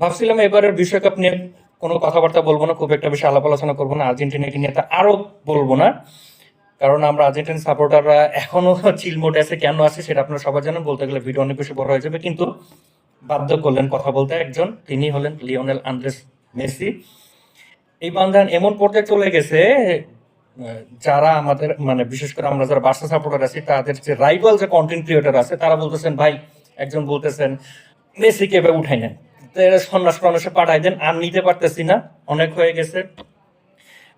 ভাবছিলাম এবারের বিশ্বকাপ নিয়ে কোনো কথাবার্তা বলবো না, খুব একটা বেশি আলাপ আলোচনা করবো না, আর্জেন্টিনাকে নিয়ে তা আরো বলবো না। কারণ আমরা আর্জেন্টিনা সাপোর্টাররা এখনো চিল মোডে আছে, কেন আছে সেটা আপনারা সবাই জানেন, বলতে গেলে ভিডিও অনেক বেশি বড় হয়ে যাবে। কিন্তু বাধ্য করলেন কথা বলতে একজন, তিনি হলেন লিওনেল আন্দ্রেস মেসি। এই বান্দান এমন পর্যায়ে চলে গেছে, যারা আমাদের মানে বিশেষ করে আমরা যারা বার্সা সাপোর্টার আছি, তাদের যে রাইভাল যে কন্টেন্ট ক্রিয়েটর আছে, তারা বলতেছেন ভাই, একজন বলতেছেন মেসিকে এবার উঠাই নেন, তো এরা সন্ন্যাস টন্যাসে পাঠাই দেন, আর নিতে পারতেছি না, অনেক হয়ে গেছে।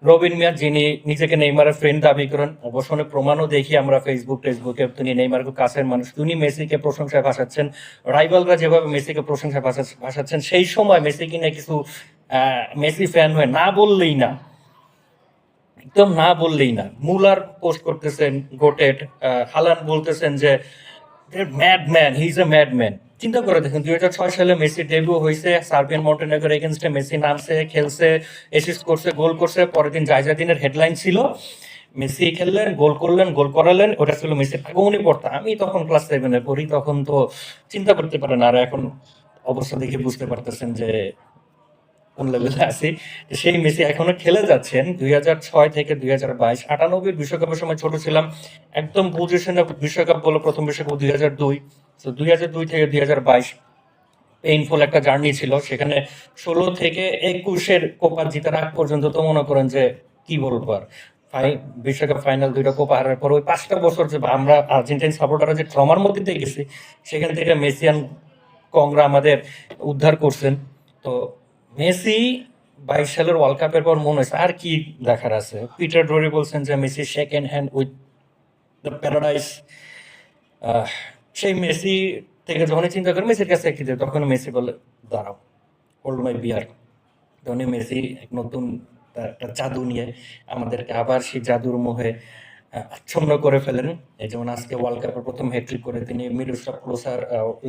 রবিন মিয়া, যিনি নিজেকে নেইমারের ফ্রেন্ড দাবি করেন, অবশ্য অনেক প্রমাণও দেখি আমরা ফেসবুকে, তিনি নেইমার খুব কাছের মানুষ, তিনি মেসিকে প্রশংসায় ভাসাচ্ছেন। রাইভালরা যেভাবে মেসিকে প্রশংসায় ভাসাচ্ছেন, সেই সময় মেসি কিনে কিছু মেসি ফ্যান হয়ে না বললেই না, একদম না বললেই না। মুলার পোস্ট করতেছেন গোটেড, হালান বলতেছেন যে mad man, he is a mad man. চিন্তা করে দেখুন, 2006 সালে মেসির ডেবিউ হয়েছে, সার্বিয়ান মন্টেনেগোর এগেনস্টে মেসি নামছে, খেলছে, অ্যাসিস্ট করছে, গোল করছে। পরের দিন জায়জাদিনের হেডলাইন ছিল মেসি খেললেন, গোল করলেন, গোল করালেন, ওটা ছিল মেসির আগমনী পড়তা। আমি তখন ক্লাস 7-এ পড়ি, তখন তো চিন্তা করতে পারেন। আর এখন অবস্থা দেখে বুঝতে পারতেছেন যে কোন লেভেলে আছি। সেই মেসি এখনো খেলে যাচ্ছেন 2006 থেকে 2022। 98 বিশ্বকাপের সময় ছোট ছিলাম, একদম পজিশনে বিশ্বকাপ বলো, প্রথম বিশ্বকাপ 2002। তো 2002 থেকে 2022 পেইনফুল একটা জার্নি ছিল। সেখানে 16 থেকে 21-এর কোপা জিতার আগ পর্যন্ত তো মনে করেন যে কি বলবো আর, বিশ্বকাপ ফাইনাল, দুইটা কোপা হারার পর ওই 5টা বছর যে আমরা আর্জেন্টাইন সাপোর্টাররা যে ট্রমার মধ্যে দিয়ে গেছি, সেখান থেকে মেসিয়ান কংরা আমাদের উদ্ধার করছেন। তো মেসি 22 সালের ওয়ার্ল্ড কাপের পর মনে হয়েছে আর কি দেখার আছে। পিটার ড্রোরি বলছেন যে Messi second hand with the paradise. সেই মেসি থেকে যখনই চিন্তা করি মেসির কাছে কি দেয়, তখন মেসি বলে দাঁড়াও, হোল্ড মাই বিয়ার। তখনই মেসি এক নতুন তার একটা জাদু নিয়ে আমাদেরকে আবার সেই জাদুর মোহে আচ্ছন্ন করে ফেলেন। এই যেমন আজকে ওয়ার্ল্ড কাপের প্রথম হ্যাট্রিক করে তিনি মিরোস্লাভ ক্লোসার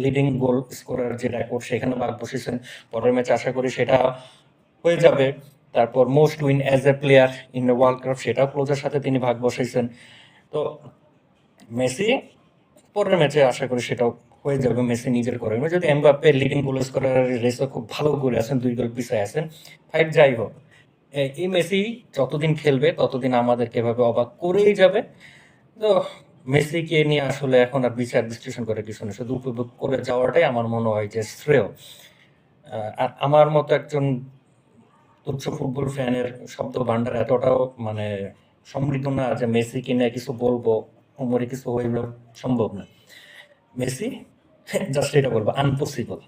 লিডিং গোল স্কোরার যে রেকর্ড, সেখানে ভাগ বসেছেন। পরের ম্যাচ আশা করি সেটা হয়ে যাবে। তারপর most win as a player in the world cup, সেটাও ক্লোজার সাথে তিনি ভাগ বসাইছেন। তো মেসি পরের ম্যাচে আশা করি সেটাও হয়ে যাবে, মেসি নিজের করে। যদি এমবাপ্পে লিডিং গোল স্কোরার রেসে খুব ভালো করে আছেন, 2 গোল পিছিয়ে আছেন, ফাইট যাই হোক, এই মেসি যতদিন খেলবে ততদিন আমাদেরকে এভাবে অবাক করেই যাবে। তো মেসিকে নিয়ে আসলে এখন আর বিচার বিশ্লেষণ করে কিছু না, শুধু উপভোগ করে যাওয়াটাই আমার মনে হয় যে শ্রেয়। আর আমার মতো একজন তুচ্ছ ফুটবল ফ্যানের শব্দ ভান্ডার এতটাও মানে সমৃদ্ধ না যে মেসি কিনে কিছু বলবো, উমরে কিছু হইল সম্ভব না। মেসি জাস্ট এটা বলবো, আনপসিবল।